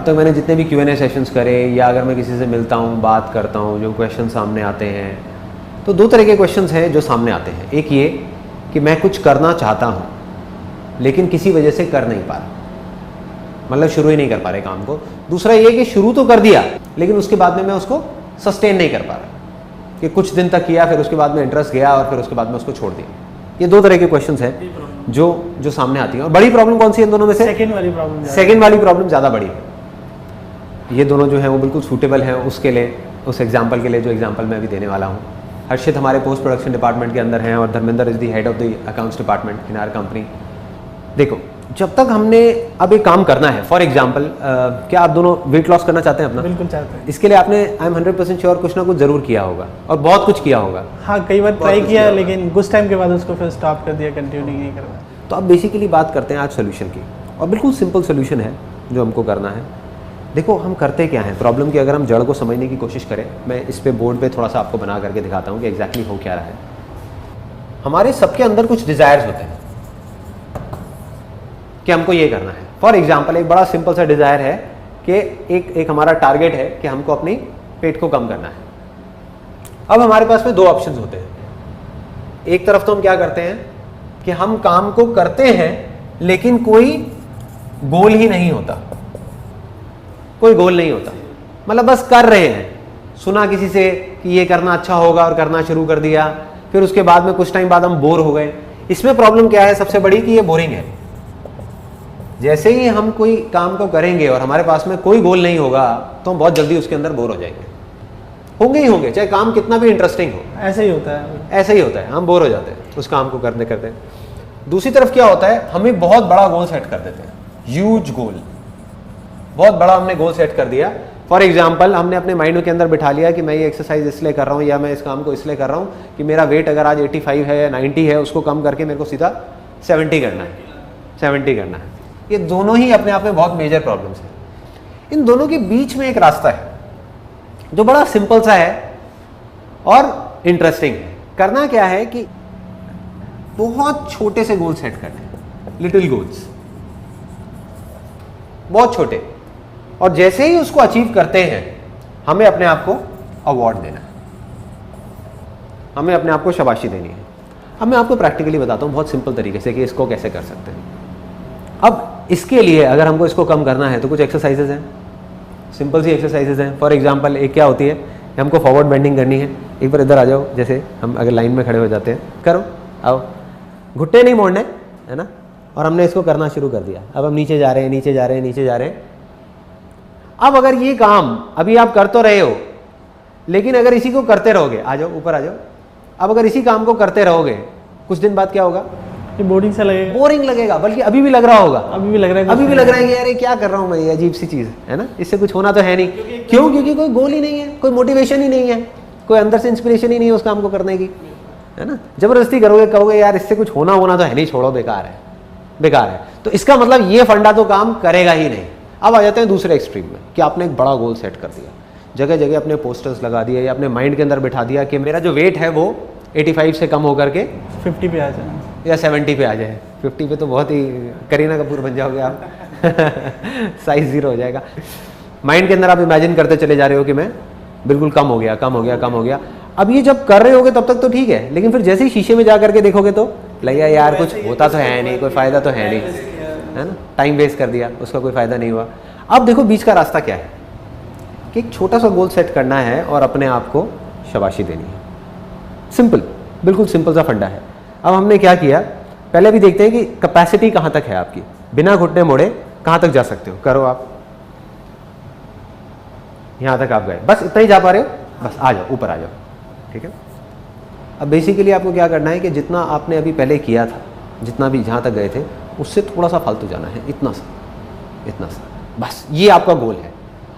तक मैंने जितने भी Q&A सेशंस करे या अगर मैं किसी से मिलता हूँ, बात करता हूँ, जो क्वेश्चन सामने आते हैं, तो दो तरह के क्वेश्चंस हैं जो सामने आते हैं। एक ये कि मैं कुछ करना चाहता हूँ लेकिन किसी वजह से कर नहीं पा रहा, मतलब शुरू ही नहीं कर पा रहे काम को। दूसरा ये कि शुरू तो कर दिया लेकिन उसके बाद में मैं उसको सस्टेन नहीं कर पा रहा, कि कुछ दिन तक किया फिर उसके बाद में इंटरेस्ट गया और फिर उसके बाद में उसको छोड़ दिया। ये दो तरह के क्वेश्चंस हैं जो सामने आती हैं। और बड़ी प्रॉब्लम कौन सी है इन दोनों में से? सेकंड वाली प्रॉब्लम ज़्यादा बड़ी है। ये दोनों जो हैं वो बिल्कुल सूटेबल हैं उसके लिए, उस एग्जाम्पल के लिए जो एग्जाम्पल मैं अभी देने वाला हूँ। हर्षित हमारे पोस्ट प्रोडक्शन डिपार्टमेंट के अंदर हैं और Dharmendra is the head of the accounts department in our company. देखो, जब तक हमने अब एक काम करना है, फॉर एग्जाम्पल क्या आप दोनों वेट लॉस करना चाहते हैं अपना? बिल्कुल चाहते हैं। इसके लिए आपने आई एम 100% श्योर कुछ ना कुछ ज़रूर किया होगा और बहुत कुछ किया होगा। हाँ, कई बार ट्राई किया लेकिन कुछ टाइम के बाद उसको फिर स्टॉप कर दिया, कंटिन्यू नहीं करना। तो अब बेसिकली बात करते हैं आज सोल्यूशन की, और बिल्कुल सिंपल सोल्यूशन है जो हमको करना है। देखो, हम करते क्या हैं, प्रॉब्लम की अगर हम जड़ को समझने की कोशिश करें, मैं इस पे बोर्ड पे थोड़ा सा आपको बना करके दिखाता हूँ कि एग्जैक्टली हो क्या रहा है। हमारे सबके अंदर कुछ डिज़ायर्स होते हैं कि हमको ये करना है। फॉर एग्जाम्पल एक बड़ा सिंपल सा डिज़ायर है कि एक हमारा टारगेट है कि हमको अपनी पेट को कम करना है। अब हमारे पास में दो ऑप्शंस होते हैं। एक तरफ तो हम क्या करते हैं कि हम काम को करते हैं लेकिन कोई गोल ही नहीं होता, कोई गोल नहीं होता, मतलब बस कर रहे हैं। सुना किसी से कि ये करना अच्छा होगा और करना शुरू कर दिया, फिर उसके बाद में कुछ टाइम बाद हम बोर हो गए। इसमें प्रॉब्लम क्या है सबसे बड़ी, कि ये बोरिंग है। जैसे ही हम कोई काम को करेंगे और हमारे पास में कोई गोल नहीं होगा तो हम बहुत जल्दी उसके अंदर बोर हो जाएंगे, होंगे ही होंगे, चाहे काम कितना भी इंटरेस्टिंग हो। ऐसा ही होता है, ऐसा ही होता है, हम बोर हो जाते हैं उस काम को करते करते। दूसरी तरफ क्या होता है, हम एक बहुत बड़ा गोल सेट कर देते हैं, ह्यूज गोल, बहुत बड़ा हमने गोल सेट कर दिया। फॉर एग्जाम्पल हमने अपने माइंड के अंदर बिठा लिया कि मैं ये एक्सरसाइज इसलिए कर रहा हूँ या मैं इस काम को इसलिए कर रहा हूँ कि मेरा वेट अगर आज 85 है या 90 है, उसको कम करके मेरे को सीधा 70 करना है, 70 करना है। ये दोनों ही अपने आप में बहुत मेजर प्रॉब्लम्स हैं। इन दोनों के बीच में एक रास्ता है जो बड़ा सिंपल सा है और इंटरेस्टिंग है। करना क्या है कि बहुत छोटे से गोल सेट करने हैं, लिटिल गोल्स, बहुत छोटे, और जैसे ही उसको अचीव करते हैं हमें अपने आप को अवार्ड देना है, हमें अपने आप को शाबाशी देनी है। अब मैं आपको प्रैक्टिकली बताता हूं बहुत सिंपल तरीके से कि इसको कैसे कर सकते हैं। अब इसके लिए अगर हमको इसको कम करना है तो कुछ एक्सरसाइजेज हैं, सिंपल सी एक्सरसाइजेज हैं। फॉर एग्जांपल एक क्या होती है, हमको फॉरवर्ड बेंडिंग करनी है। एक बार इधर आ जाओ, जैसे हम अगर लाइन में खड़े हो जाते हैं, करो, आओ, घुट्टे नहीं मोड़ने, है ना। और हमने इसको करना शुरू कर दिया। अब हम नीचे जा रहे हैं, नीचे जा रहे हैं, नीचे जा रहे हैं। अब अगर ये काम अभी आप कर तो रहे हो, लेकिन अगर इसी को करते रहोगे, आ जाओ ऊपर आ जाओ, अब अगर इसी काम को करते रहोगे कुछ दिन बाद क्या होगा, बोरिंग सा लगेगा, बोरिंग लगेगा, बल्कि अभी भी लग रहा होगा, अभी भी लग रहा है कि यार ये क्या कर रहा हूँ मैं, ये अजीब सी चीज़ है ना, इससे कुछ होना तो है नहीं। क्यों? क्योंकि कोई गोल ही नहीं है, कोई मोटिवेशन ही नहीं है, कोई अंदर से इंस्पिरेशन ही नहीं है उस काम को करने की, है ना। जबरदस्ती करोगे, कहोगे यार इससे कुछ होना तो है नहीं, छोड़ो, बेकार है, बेकार है। तो इसका मतलब ये फंडा तो काम करेगा ही नहीं। अब आ जाते हैं दूसरे एक्सट्रीम में कि आपने एक बड़ा गोल सेट कर दिया, जगह जगह अपने पोस्टर्स लगा दिए या अपने माइंड के अंदर बिठा दिया कि मेरा जो वेट है वो 85 से कम होकर के 50 पे आ जाए या 70 पे आ जाए। 50 पे तो बहुत ही करीना कपूर बन जाओगे आप साइज 0 हो जाएगा। माइंड के अंदर आप इमेजिन करते चले जा रहे हो कि मैं बिल्कुल कम हो गया, कम हो गया, कम हो गया। अब ये जब कर रहे होगे तब तक तो ठीक है, लेकिन फिर जैसे ही शीशे में जा करके देखोगे तो लगेगा यार कुछ होता तो है नहीं, कोई फ़ायदा तो है नहीं, है ना, टाइम वेस्ट कर दिया, उसका कोई फ़ायदा नहीं हुआ। अब देखो बीच का रास्ता क्या है कि एक छोटा सा गोल सेट करना है और अपने आप को शाबाशी देनी है। सिंपल, बिल्कुल सिंपल सा फंडा है। अब हमने क्या किया, पहले भी देखते हैं कि कैपेसिटी कहाँ तक है आपकी, बिना घुटने मोड़े कहाँ तक जा सकते हो। करो, आप यहाँ तक आप गए, बस इतना ही जा पा रहे हो, बस आ जाओ, ऊपर आ जाओ, ठीक है। अब बेसिकली आपको क्या करना है कि जितना आपने अभी पहले किया था, जितना भी जहाँ तक गए थे, उससे थोड़ा सा फालतू जाना है, इतना सा, इतना सा, बस ये आपका गोल है।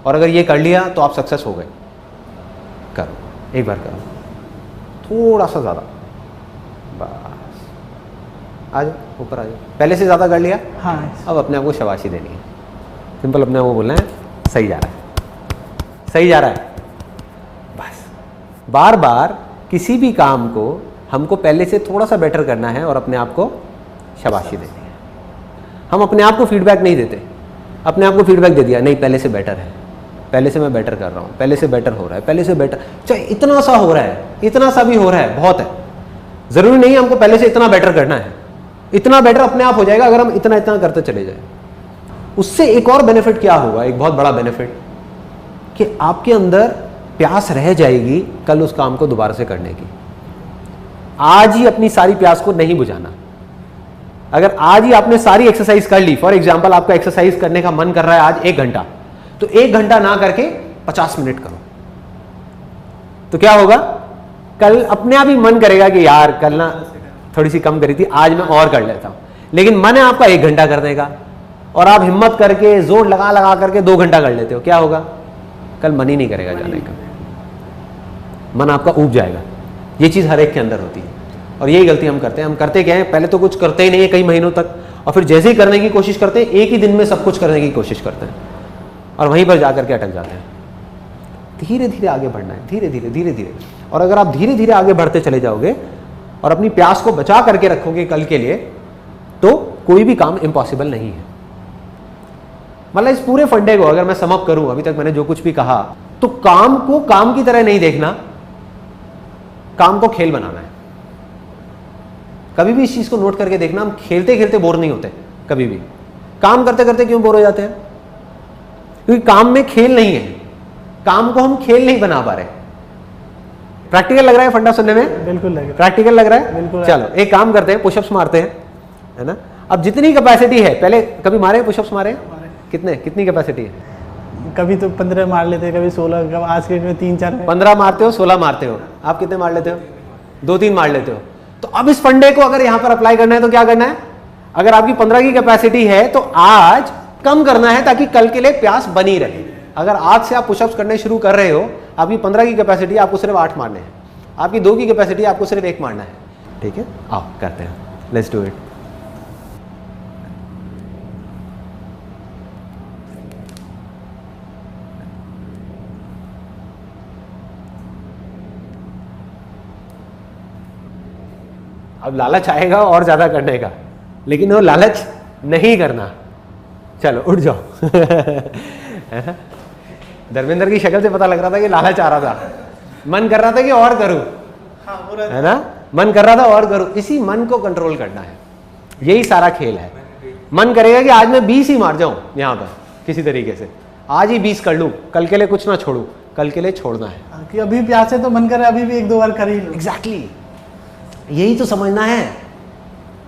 और अगर ये कर लिया तो आप सक्सेस हो गए। करो, एक बार करो, थोड़ा सा ज़्यादा, बस आ जाओ, ऊपर आ जाओ। पहले से ज़्यादा कर लिया, हाँ। अब अपने आप को शाबाशी देनी है। सिंपल अपने आप को बोलना है सही जा रहा है, सही जा रहा है। बस बार बार किसी भी काम को हमको पहले से थोड़ा सा बेटर करना है और अपने आप को शाबाशी देनी है। हम अपने आप को फीडबैक नहीं देते, अपने आप को फीडबैक दे दिया, नहीं पहले से बेटर है, पहले से मैं बेटर कर रहा हूँ, पहले से बेटर हो रहा है, पहले से बेटर, चाहे इतना सा हो रहा है, इतना सा भी हो रहा है, बहुत है। ज़रूरी नहीं है हमको पहले से इतना बेटर करना है, इतना बेटर अपने आप हो जाएगा अगर हम इतना इतना करते चले जाए। उससे एक और बेनिफिट क्या होगा, एक बहुत बड़ा बेनिफिट, कि आपके अंदर प्यास रह जाएगी कल उस काम को दोबारा से करने की। आज ही अपनी सारी प्यास को नहीं बुझाना। अगर आज ही आपने सारी एक्सरसाइज कर ली, फॉर एग्जाम्पल आपका एक्सरसाइज करने का मन कर रहा है आज 1 घंटा, तो 1 घंटा ना करके 50 मिनट करो, तो क्या होगा, कल अपने आप ही मन करेगा कि यार कल ना थोड़ी सी कम करी थी, आज मैं और कर लेता हूं। लेकिन मन है आपका 1 घंटा करने का, और आप हिम्मत करके जोर लगा लगा करके 2 घंटा कर लेते हो, क्या होगा, कल मन ही नहीं करेगा जाने का, मन आपका ऊब जाएगा। ये चीज़ हर एक के अंदर होती है, और यही गलती हम करते हैं। हम करते क्या है, पहले तो कुछ करते ही नहीं है कई महीनों तक, और फिर जैसे ही करने की कोशिश करते हैं, एक ही दिन में सब कुछ करने की कोशिश करते हैं, और वहीं पर जाकर के अटक जाते हैं। धीरे धीरे आगे बढ़ना है, धीरे धीरे धीरे धीरे। और अगर आप धीरे धीरे आगे बढ़ते चले जाओगे और अपनी प्यास को बचा करके रखोगे कल के लिए, तो कोई भी काम इम्पॉसिबल नहीं है। मतलब इस पूरे फंडे को अगर मैं सम अप करूं, अभी तक मैंने जो कुछ भी कहा, तो काम को काम की तरह नहीं देखना, काम को खेल बनाना है। कभी भी इस चीज को नोट करके देखना, हम खेलते खेलते बोर नहीं होते कभी भी। काम करते करते क्यों बोर हो जाते हैं, क्योंकि काम में खेल नहीं है, काम को हम खेल नहीं बना पा रहे। प्रैक्टिकल लग रहा है फंडा सुनने में? बिल्कुल लग रहा है। प्रैक्टिकल लग रहा है? बिल्कुल। चलो एक काम करते हैं, पुशअप्स मारते हैं, है ना। अब जितनी कैपेसिटी है, पहले कभी मारे पुशअप्स मारे? कितने, कितनी कैपेसिटी है? कभी तो 15 मार लेते, कभी 16, कभी आज के डेट में 3-4 में। 15 मारते हो, 16 मारते हो, आप कितने मार लेते हो? 2-3 मार लेते हो। तो अब इस फंडे को अगर यहां पर अप्लाई करना है तो क्या करना है, अगर आपकी 15 की कैपेसिटी है तो आज कम करना है ताकि कल के लिए प्यास बनी रहे। अगर आज से आप पुशअप्स करने शुरू कर रहे हो, आपकी 15 की कैपेसिटी, आपको सिर्फ 8 मारने हैं। आपकी 2 की कैपेसिटी, आपको सिर्फ 1 मारना है। ठीक है, आओ करते हैं, लेट्स डू इट। अब लालच आएगा और ज्यादा करने का, लेकिन वो लालच नहीं करना। चलो उठ जाओ। धर्मेंद्र की शक्ल से पता लग रहा था कि लालच आ रहा था, मन कर रहा था कि और करूं, है ना, मन कर रहा था और करूं। इसी मन को कंट्रोल करना है, यही सारा खेल है। मन करेगा कि आज मैं 20 ही मार जाऊं यहां पर किसी तरीके से, आज ही 20 कर लूं, कल के लिए कुछ ना छोड़ूं, कल के लिए छोड़ना है। कि अभी प्यास है तो मन करे अभी भी 1-2 बार कर ही लो। एग्जैक्टली, यही तो समझना है।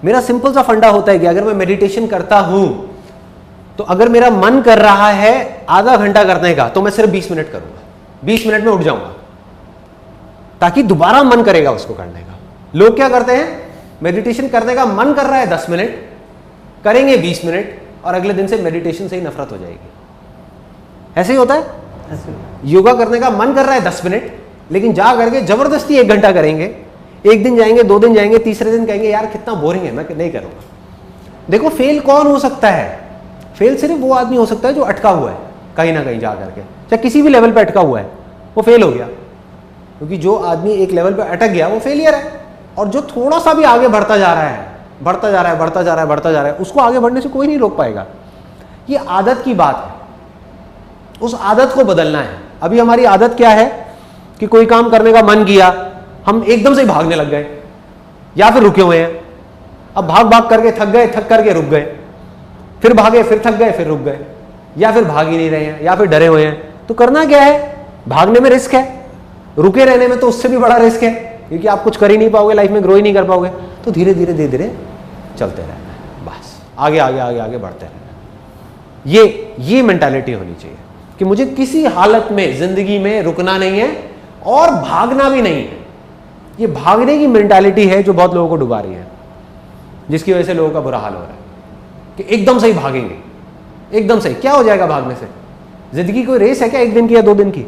मेरा सिंपल सा फंडा होता है कि अगर मैं मेडिटेशन करता हूं तो अगर मेरा मन कर रहा है आधा घंटा करने का, तो मैं सिर्फ 20 मिनट करूंगा, 20 मिनट में उठ जाऊंगा, ताकि दोबारा मन करेगा उसको करने का। लोग क्या करते हैं, मेडिटेशन करने का मन कर रहा है 10 मिनट, करेंगे 20 मिनट, और अगले दिन से मेडिटेशन से ही नफरत हो जाएगी। ऐसे ही होता है। योगा करने का मन कर रहा है 10 मिनट, लेकिन जा करके जबरदस्ती 1 घंटा करेंगे। 1 दिन जाएंगे, 2 दिन जाएंगे, तीसरे दिन कहेंगे यार कितना बोरिंग है, मैं नहीं करूंगा। देखो फेल कौन हो सकता है, फेल सिर्फ वो आदमी हो सकता है जो अटका हुआ है कहीं ना कहीं जा करके, चाहे किसी भी लेवल पे अटका हुआ है, वो फेल हो गया। क्योंकि जो आदमी एक लेवल पे अटक गया वो फेलियर है, और जो थोड़ा सा भी आगे बढ़ता जा रहा है, बढ़ता जा रहा है, बढ़ता जा रहा है, बढ़ता जा रहा है, उसको आगे बढ़ने से कोई नहीं रोक पाएगा। ये आदत की बात है, उस आदत को बदलना है। अभी हमारी आदत क्या है कि कोई काम करने का मन किया, हम एकदम से भागने लग गए, या फिर रुके हुए हैं। अब भाग भाग करके थक गए, थक करके रुक गए, फिर भागे, फिर थक गए, फिर रुक गए, या फिर भाग ही नहीं रहे हैं, या फिर डरे हुए हैं। तो करना क्या है, भागने में रिस्क है, रुके रहने में तो उससे भी बड़ा रिस्क है, क्योंकि आप कुछ कर ही नहीं पाओगे, लाइफ में ग्रो ही नहीं कर पाओगे। तो धीरे धीरे धीरे धीरे चलते रहना है, बस आगे आगे आगे आगे बढ़ते रहना है। ये मेंटालिटी होनी चाहिए कि मुझे किसी हालत में जिंदगी में रुकना नहीं है और भागना भी नहीं है। ये भागने की मेंटालिटी है जो बहुत लोगों को डुबा रही है, जिसकी वजह से लोगों का बुरा हाल हो रहा है कि एकदम से ही भागेंगे, एकदम से। क्या हो जाएगा भागने से? जिंदगी कोई रेस है क्या 1 दिन की या 2 दिन की?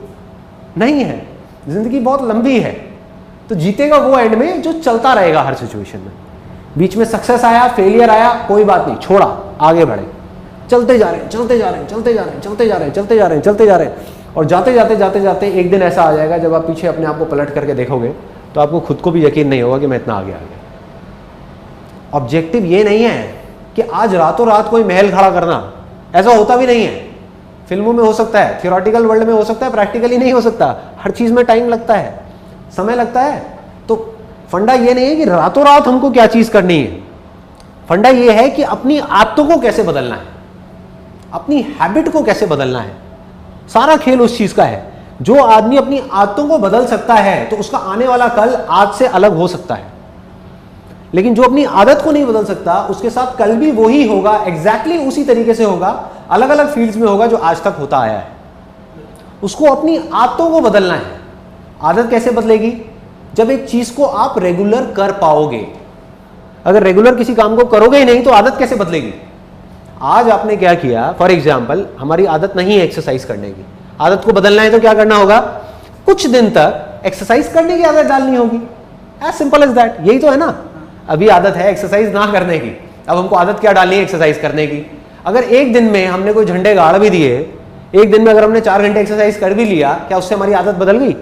नहीं है, जिंदगी बहुत लंबी है। तो जीतेगा वो एंड में जो चलता रहेगा हर सिचुएशन में। बीच में सक्सेस आया, फेलियर आया, कोई बात नहीं, छोड़ा, आगे बढ़े, चलते जा रहे हैं, चलते जा रहे हैं, चलते जा रहे हैं, चलते जा रहे हैं, चलते जा रहे हैं, चलते जा रहे हैं। और जाते जाते जाते जाते एक दिन ऐसा आ जाएगा जब आप पीछे अपने आप को पलट करके देखोगे तो आपको खुद को भी यकीन नहीं होगा कि मैं इतना आगे आ गया। ऑब्जेक्टिव ये नहीं है कि आज रातों रात कोई महल खड़ा करना, ऐसा होता भी नहीं है। फिल्मों में हो सकता है, थियोरेटिकल वर्ल्ड में हो सकता है, प्रैक्टिकली नहीं हो सकता। हर चीज में टाइम लगता है, समय लगता है। तो फंडा ये नहीं है कि रातों रात हमको क्या चीज करनी है। फंडा ये है कि अपनी आदतों को कैसे बदलना है, अपनी हैबिट को कैसे बदलना है। सारा खेल उस चीज का है। जो आदमी अपनी आदतों को बदल सकता है तो उसका आने वाला कल आज से अलग हो सकता है। लेकिन जो अपनी आदत को नहीं बदल सकता, उसके साथ कल भी वही होगा, एग्जैक्टली उसी तरीके से होगा, अलग अलग फील्ड्स में होगा जो आज तक होता आया है। उसको अपनी आदतों को बदलना है। आदत कैसे बदलेगी? जब एक चीज को आप रेगुलर कर पाओगे। अगर रेगुलर किसी काम को करोगे ही नहीं तो आदत कैसे बदलेगी? आज आपने क्या किया, फॉर एग्जाम्पल हमारी आदत नहीं है एक्सरसाइज करने की। आदत को बदलना है तो क्या करना होगा? कुछ दिन तक एक्सरसाइज करने की आदत डालनी होगी। As simple as that. यही तो है ना। अभी आदत है एक्सरसाइज ना करने की, अब हमको आदत क्या डालनी है? एक्सरसाइज करने की। अगर एक दिन में हमने कोई झंडे गाड़ भी दिए, एक दिन में अगर हमने 4 घंटे एक्सरसाइज कर भी लिया, क्या उससे हमारी आदत बदल गई?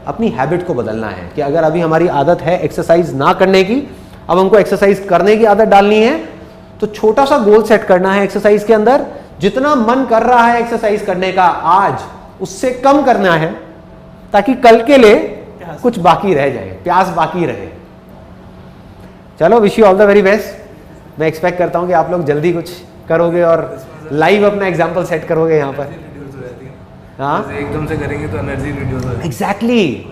अपनी हैबिट को बदलना है कि अगर अभी हमारी आदत है एक्सरसाइज ना करने की, अब हमको एक्सरसाइज करने की आदत डालनी है। तो छोटा सा गोल सेट करना है एक्सरसाइज के अंदर। जितना मन कर रहा है एक्सरसाइज करने का आज, उससे कम करना है, ताकि कल के लिए कुछ बाकी रह जाए, प्यास बाकी रहे। चलो, wish you all the very best. मैं एक्सपेक्ट करता हूं कि आप लोग जल्दी कुछ करोगे और लाइव अपना एग्जाम्पल सेट करोगे यहाँ पर। हाँ, एकदम से करेंगे तो एनर्जी रिड्यूस हो जाएगी। एग्जैक्टली।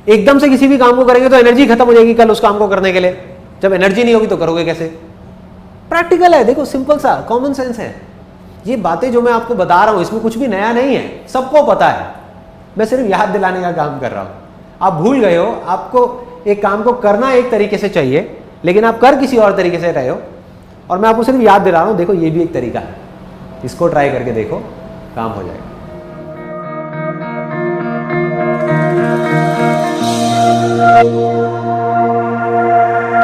एकदम से किसी भी काम को करेंगे तो एनर्जी खत्म हो जाएगी कल उस काम को करने के लिए। जब एनर्जी नहीं होगी तो करोगे कैसे? प्रैक्टिकल है, देखो, सिंपल सा कॉमन सेंस है। ये बातें जो मैं आपको बता रहा हूं इसमें कुछ भी नया नहीं है, सबको पता है। मैं सिर्फ याद दिलाने का काम कर रहा हूं। आप भूल गए हो, आपको एक काम को करना एक तरीके से चाहिए, लेकिन आप कर किसी और तरीके से रहे हो। और मैं आपको सिर्फ याद दिला रहा हूं, देखो ये भी एक तरीका है, इसको ट्राई करके देखो, काम हो जाएगा।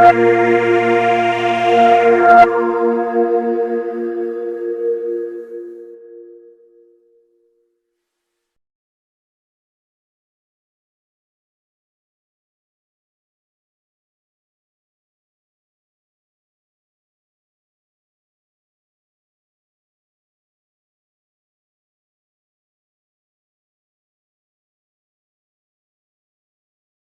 Thank you.